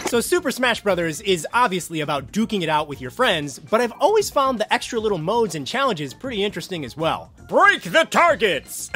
So Super Smash Bros. Is obviously about duking it out with your friends, but I've always found the extra little modes and challenges pretty interesting as well. Break the targets!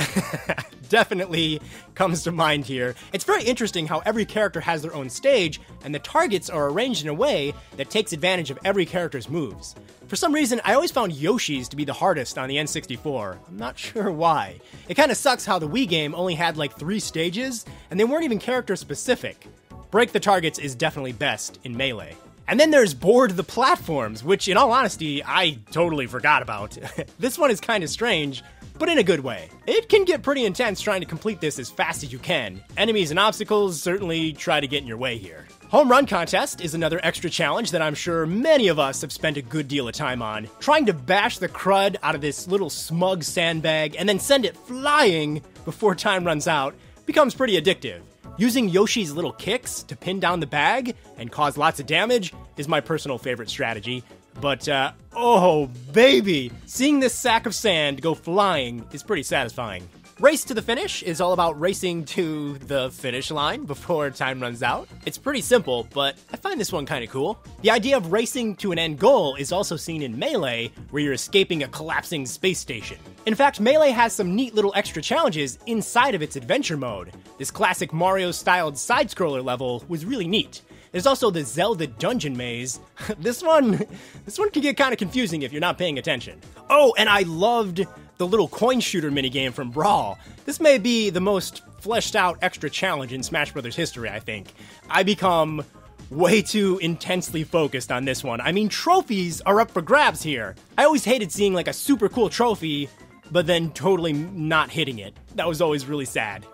Definitely comes to mind here. It's very interesting how every character has their own stage, and the targets are arranged in a way that takes advantage of every character's moves. For some reason, I always found Yoshi's to be the hardest on the N64. I'm not sure why. It kinda sucks how the Wii game only had like 3 stages, and they weren't even character specific. Break the targets is definitely best in Melee. And then there's Board the Platforms, which in all honesty, I totally forgot about. This one is kinda strange, but in a good way. It can get pretty intense trying to complete this as fast as you can. Enemies and obstacles certainly try to get in your way here. Home Run Contest is another extra challenge that I'm sure many of us have spent a good deal of time on. Trying to bash the crud out of this little smug sandbag and then send it flying before time runs out becomes pretty addictive. Using Yoshi's little kicks to pin down the bag and cause lots of damage is my personal favorite strategy. But, oh baby, seeing this sack of sand go flying is pretty satisfying. Race to the Finish is all about racing to the finish line before time runs out. It's pretty simple, but I find this one kinda cool. The idea of racing to an end goal is also seen in Melee, where you're escaping a collapsing space station. In fact, Melee has some neat little extra challenges inside of its adventure mode. This classic Mario-styled side-scroller level was really neat. There's also the Zelda Dungeon Maze. This one can get kinda confusing if you're not paying attention. Oh, and I loved the little coin shooter minigame from Brawl. This may be the most fleshed out extra challenge in Smash Bros. History, I think. I become way too intensely focused on this one. I mean, trophies are up for grabs here. I always hated seeing like a super cool trophy, but then totally not hitting it. That was always really sad.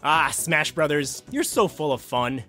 Ah, Smash Brothers, you're so full of fun.